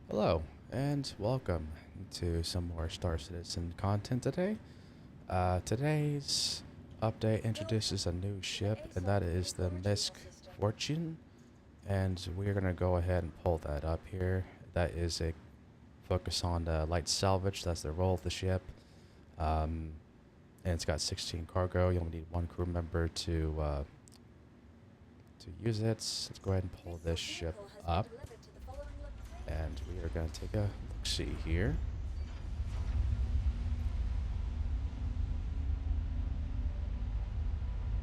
Hello, and welcome to some more Star Citizen content today. Today's update introduces a new ship, and that is the MISC Fortune. And we're going to go ahead and pull that up here. That is a focus on light salvage, that's the role of the ship. Um, and it's got 16 cargo. You only need one crew member to use it. Let's go ahead and pull this ship up. And we are going to take a look-see here.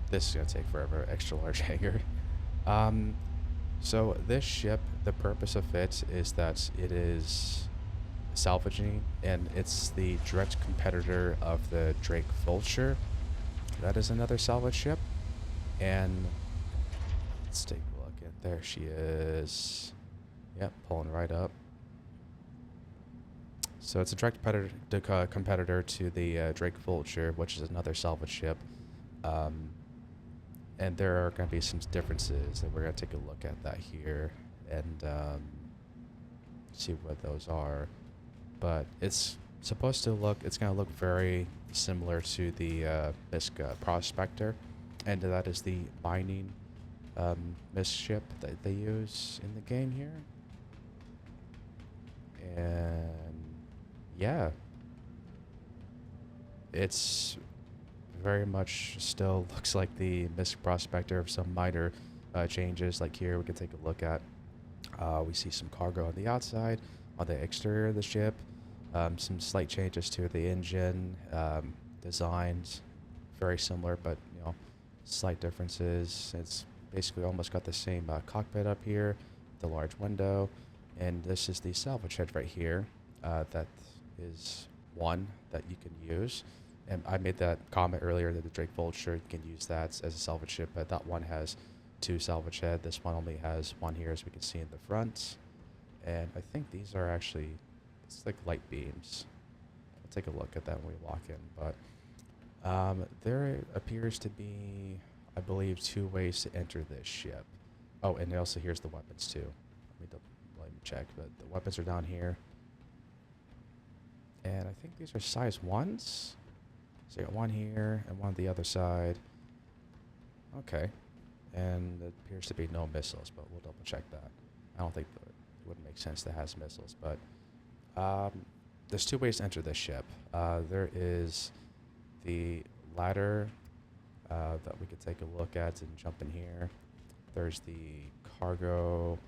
This is going to take forever, extra large hangar. Um, so this ship, the purpose of it is that it is salvaging, and it's the direct competitor of the Drake Vulture. That is another salvage ship. And let's take a look. And there she is. Yep, pulling right up. So it's a direct competitor to the Drake Vulture, which is another salvage ship. Um, and there are going to be some differences, and we're going to take a look at that here and see what those are. But it's supposed to look, it's going to look very similar to the MISC Prospector, and that is the mining MISC ship that they use in the game here. And yeah, it's very much still looks like the MISC Prospector of some minor changes. Like here, we can take a look at. We see some cargo on the outside, on the exterior of the ship. Some slight changes to the engine designs, very similar, but slight differences. It's basically almost got the same cockpit up here, the large window, and this is the salvage head right here. That is one that you can use. And I made that comment earlier that the Drake Vulture, you can use that as a salvage ship, but that one has two salvage head. This one only has one here, as we can see in the front. And I think these are actually, it's like light beams. We'll take a look at that when we walk in. But there appears to be, I believe, two ways to enter this ship. Oh, and also here's the weapons too. Let me check, but the weapons are down here. And I think these are size 1s. So you got one here and one on the other side. Okay. And it appears to be no missiles, but we'll double check that. I don't think it would make sense to have missiles, but there's two ways to enter this ship. There is the ladder that we could take a look at and jump in here. There's the cargo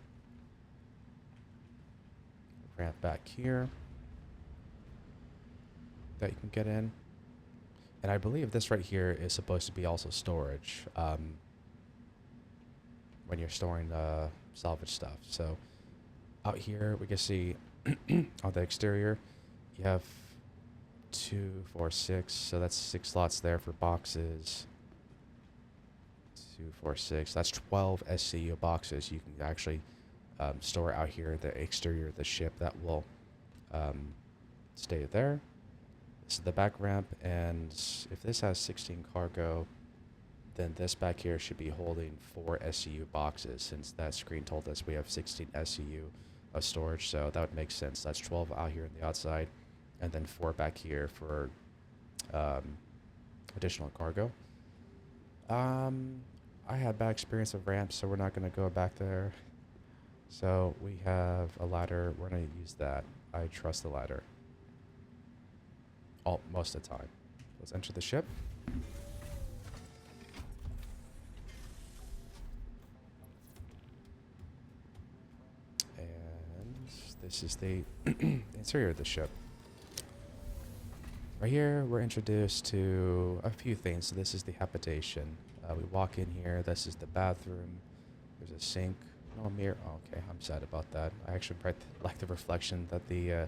ramp back here that you can get in. And I believe this right here is supposed to be also storage when you're storing salvage stuff. So out here we can see on the exterior you have 2, 4, 6. So that's 6 slots there for boxes. 2, 4, 6. That's 12 SCU boxes you can actually store out here in the exterior of the ship. That will stay there. This is the back ramp, and if this has 16 cargo, then this back here should be holding 4 SCU boxes, since that screen told us we have 16 SCU of storage, so that would make sense. That's 12 out here on the outside, and then 4 back here for additional cargo. I had bad experience with ramps, so we're not going to go back there. So we have a ladder. We're going to use that. I trust the ladder. Most of the time. Let's enter the ship. And this is the interior of the ship. Right here, we're introduced to a few things. So this is the habitation. We walk in here. This is the bathroom. There's a sink. No mirror. Oh, okay, I'm sad about that. I actually like the reflection that the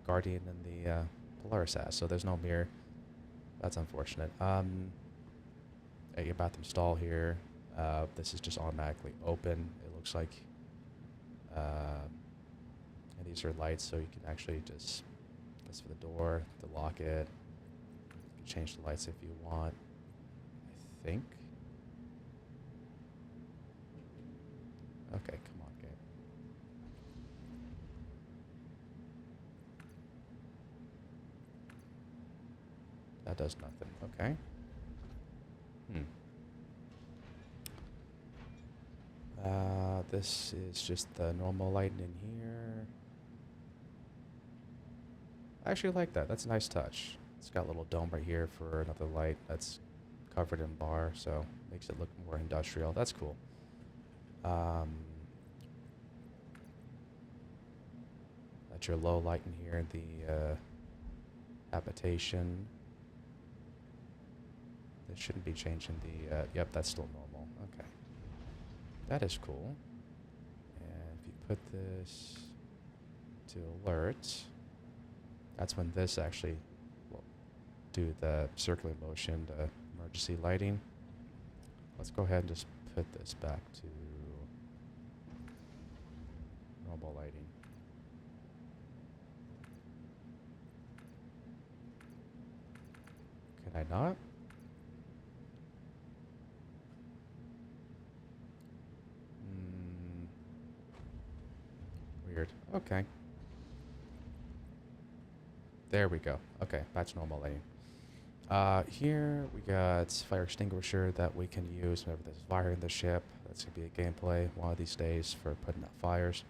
Guardian and the Polaris has. So there's no mirror. That's unfortunate. At your bathroom stall here. This is just automatically open. It looks like. And these are lights, so you can actually just. That's for the door, to lock it. You can change the lights if you want. I think. Okay, come on, game. That does nothing. Okay. Hmm. This is just the normal lighting in here. I actually like that. That's a nice touch. It's got a little dome right here for another light that's covered in bar, so makes it look more industrial. That's cool. Um, that's your low light in here, the habitation. This shouldn't be changing the, yep, that's still normal. Okay. That is cool. And if you put this to alert, that's when this actually will do the circular motion, the emergency lighting. Let's go ahead and just put this back to normal lighting. Can I not? Weird. Okay. There we go. Okay, that's normal lighting. Here we got fire extinguisher that we can use whenever there's fire in the ship. That's gonna be a gameplay one of these days for putting out fires.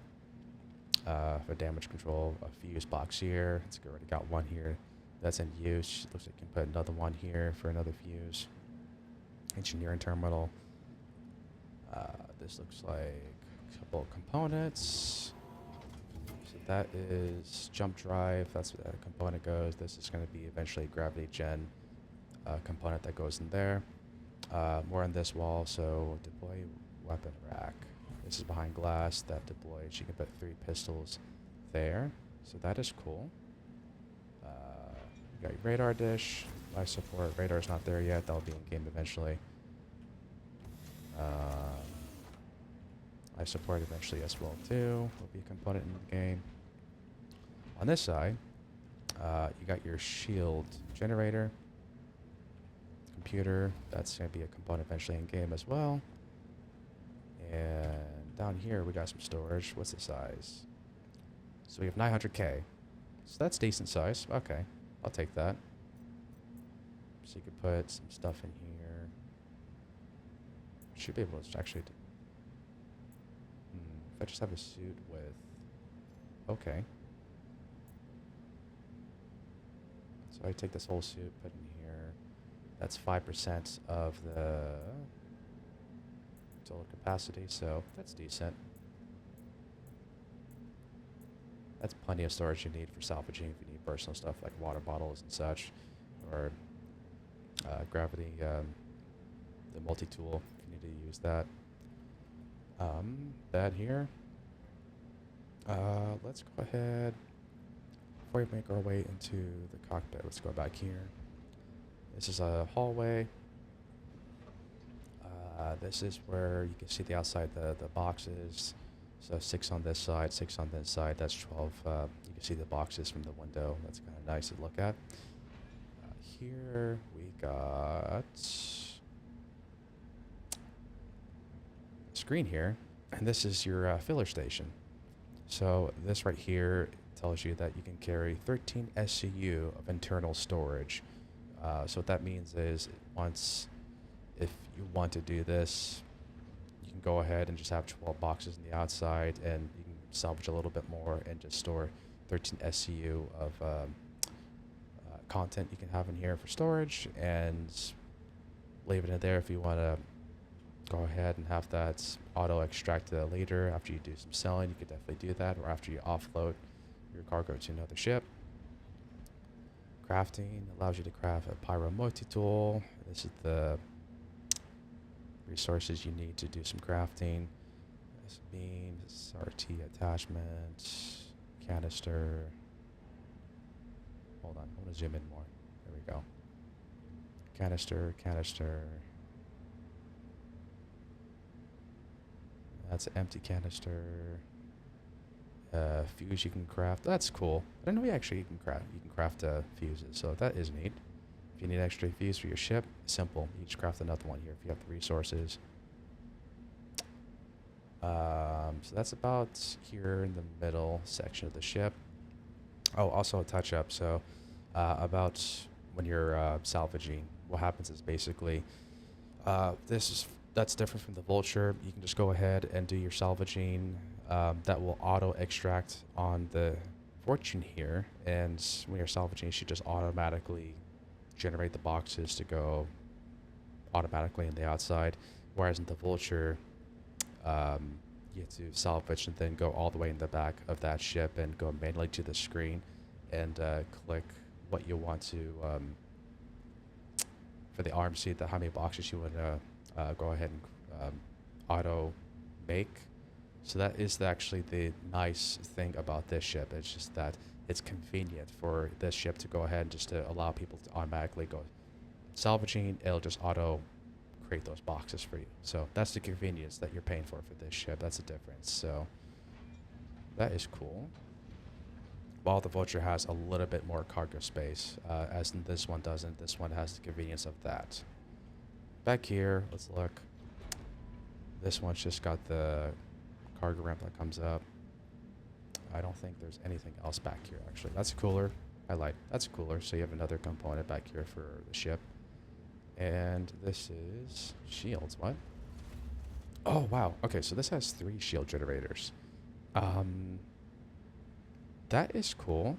For damage control, a fuse box here. It's already got one here that's in use. Looks like you can put another one here for another fuse. Engineering terminal. This looks like a couple of components. So that is jump drive. That's where that component goes. This is going to be eventually gravity gen component that goes in there. More on this wall. So deploy weapon rack. This is behind glass that deploys. You can put 3 pistols there. So that is cool. You got your radar dish. Life support. Radar's not there yet. That'll be in game eventually. Life support eventually as well too. Will be a component in the game. On this side, you got your shield generator. Computer. That's going to be a component eventually in game as well. And down here we got some storage. What's the size? So we have 900K. So that's decent size. Okay, I'll take that. So you could put some stuff in here. Should be able to actually do. If I just have a suit with. Okay. So I take this whole suit, put in here. That's 5% of the total capacity, so that's decent. That's plenty of storage you need for salvaging if you need personal stuff like water bottles and such, or gravity, the multi-tool if you need to use that. Bed here. Let's go ahead, before we make our way into the cockpit, let's go back here. This is a hallway. This is where you can see the outside, the boxes. So 6 on this side, 6 on this side, that's 12. You can see the boxes from the window. That's kind of nice to look at. Here we got a screen here, and this is your filler station. So this right here tells you that you can carry 13 SCU of internal storage. So what that means is if you want to do this, you can go ahead and just have 12 boxes on the outside, and you can salvage a little bit more and just store 13 SCU of content you can have in here for storage, and leave it in there if you want to go ahead and have that auto extract later. After you do some selling, you could definitely do that, or after you offload your cargo to another ship. Crafting allows you to craft a pyro multi-tool. This is the resources you need to do some crafting. This beam, this RT attachment, canister. Hold on, I want to zoom in more. There we go. Canister. That's an empty canister. Fuse you can craft. That's cool. I didn't know you can craft fuses, so that is neat. If you need extra fuse for your ship, simple. You just craft another one here if you have the resources. So that's about here in the middle section of the ship. Oh, also a touch up. So about when you're salvaging. What happens is basically that's different from the vulture. You can just go ahead and do your salvaging. That will auto extract on the fortune here, and when you're salvaging, it should just automatically generate the boxes to go automatically in the outside. Whereas in the vulture, you have to salvage and then go all the way in the back of that ship and go manually to the screen and click what you want to for the RMC, how many boxes you want to go ahead and auto make. So that is actually the nice thing about this ship. It's just that it's convenient for this ship to go ahead and just to allow people to automatically go salvaging. It'll just auto create those boxes for you. So that's the convenience that you're paying for this ship. That's the difference. So that is cool. While the Vulture has a little bit more cargo space, as in this one doesn't. This one has the convenience of that. Back here, let's look. This one's just got the cargo ramp that comes up. I don't think there's anything else back here, actually. That's cooler. That's cooler. So you have another component back here for the ship. And this is shields. What? Oh, wow. Okay, so this has 3 shield generators. That is cool.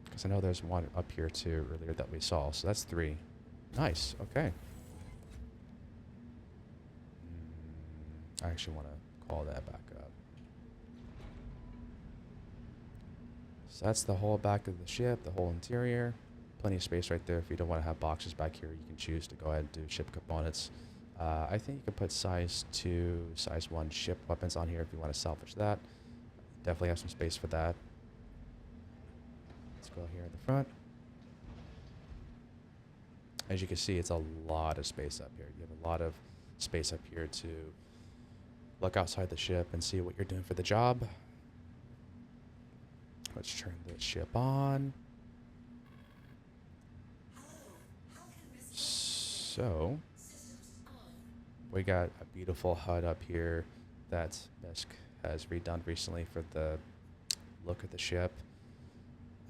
Because I know there's one up here too earlier that we saw. So that's 3. Nice. Okay. I actually want to call that back up. So that's the whole back of the ship, the whole interior. Plenty of space right there. If you don't want to have boxes back here, you can choose to go ahead and do ship components. I think you can put size 2, size 1 ship weapons on here if you want to salvage that. Definitely have some space for that. Let's go here in the front. As you can see, it's a lot of space up here. You have a lot of space up here to look outside the ship and see what you're doing for the job. Let's turn the ship on. So, we got a beautiful HUD up here that MISC has redone recently for the look of the ship.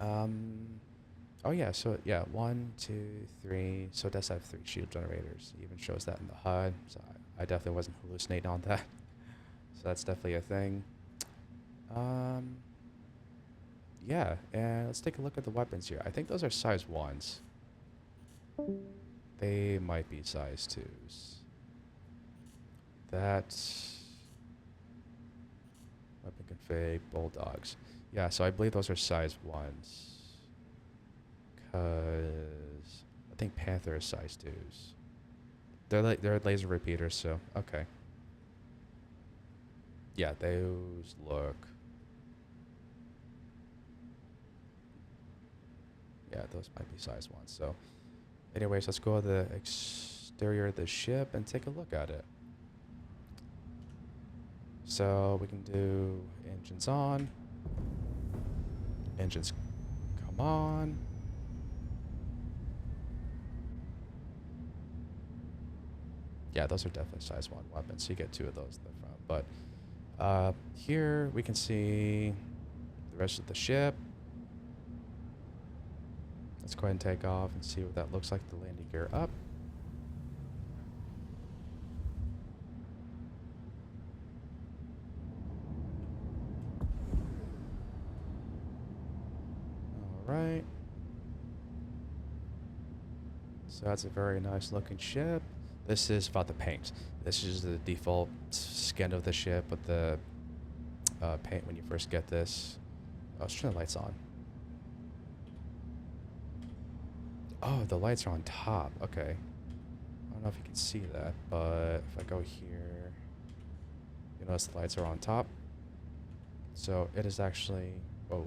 Oh yeah, so yeah, 1, 2, 3. So it does have 3 shield generators. It even shows that in the HUD. So I definitely wasn't hallucinating on that. So that's definitely a thing. Yeah, and let's take a look at the weapons here. I think those are size 1s. They might be size 2s. That's weapon config, bulldogs. Yeah, so I believe those are size 1s. Because I think Panther is size 2s. They're laser repeaters, so okay. Yeah, those look. Yeah, those might be size 1s. So, anyways, let's go to the exterior of the ship and take a look at it. So we can do engines on. Engines come on. Yeah, those are definitely size 1 weapons. So you get 2 of those in the front. But here we can see the rest of the ship. Let's go ahead and take off and see what that looks like. The landing gear up. All right. So that's a very nice looking ship. This is about the paint. This is the default skin of the ship with the paint when you first get this. Oh, let's turn the lights on. Oh, the lights are on top. Okay. I don't know if you can see that, but if I go here, you notice the lights are on top. So it is actually, whoa.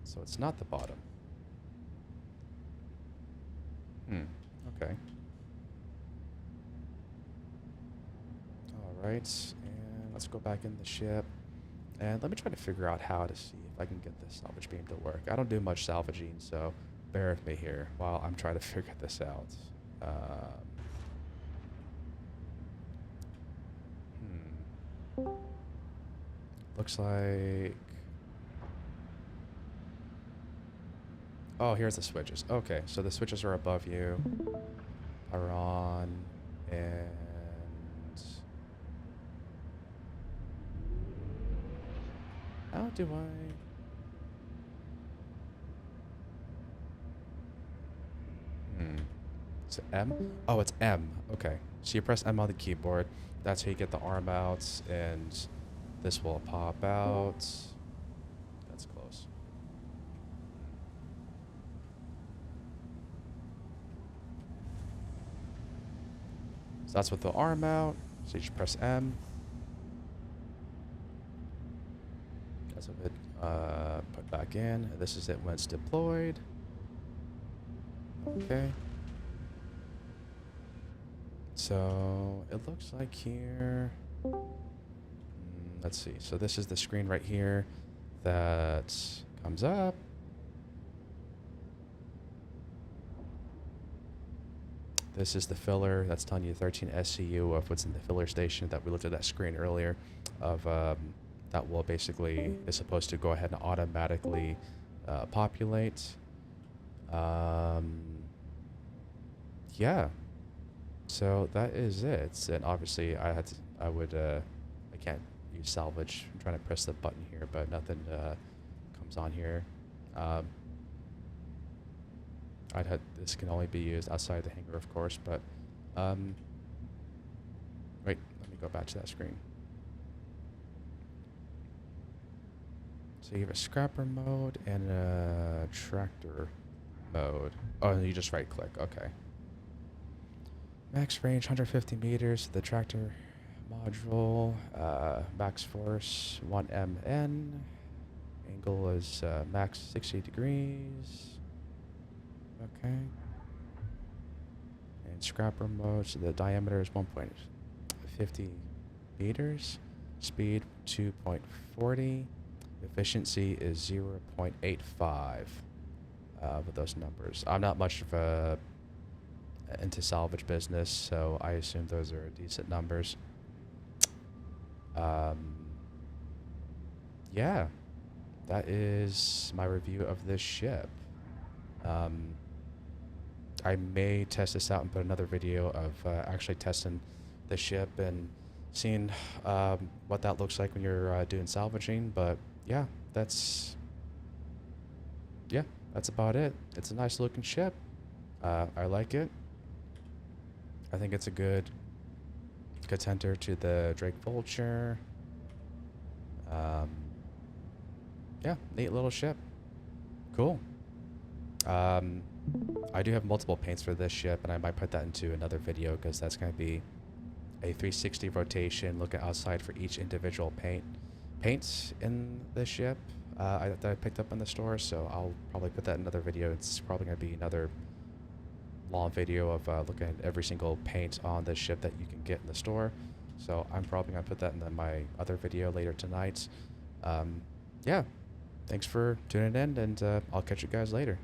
So it's not the bottom. Okay. All right, and let's go back in the ship. And let me try to figure out how to see if I can get this salvage beam to work. I don't do much salvaging, so bear with me here while I'm trying to figure this out. Looks like Oh, here's the switches. Okay, so the switches are above you. Are on, and how do I? Is it M? Oh, it's M. Okay, so you press M on the keyboard. That's how you get the arm out, and this will pop out. That's close. So that's with the arm out. So you just press M. That's with it put back in. This is it when it's deployed. Okay. So it looks like here. Let's see. So this is the screen right here that comes up. This is the filler that's telling you 13 SCU of what's in the filler station that we looked at that screen earlier of that will basically is supposed to go ahead and automatically populate. Yeah. So that is it. And obviously I can't use salvage. I'm trying to press the button here, but nothing comes on here. This can only be used outside the hangar, of course, but wait, let me go back to that screen. So you have a scrapper mode and a tractor mode. Oh, and you just right click, okay. Max range 150 meters, the tractor module, max force 1 MN, angle is max 60 degrees. Okay. And scrapper mode, so the diameter is 1.50 meters. Speed 2.40. Efficiency is 0.85 with those numbers. I'm not much of a into salvage business, so I assume those are decent numbers. Yeah, that is my review of this ship. I may test this out and put another video of actually testing the ship and seeing what that looks like when you're doing salvaging. But yeah, that's about it. It's a nice looking ship. I like it. I think it's a good contender to the Drake Vulture. Yeah, neat little ship. Cool. I do have multiple paints for this ship, and I might put that into another video because that's going to be a 360 rotation looking outside for each individual paints in this ship that I picked up in the store. So I'll probably put that in another video. It's probably going to be another long video of looking at every single paint on this ship that you can get in the store. So I'm probably going to put that in my other video later tonight. Yeah, thanks for tuning in, and I'll catch you guys later.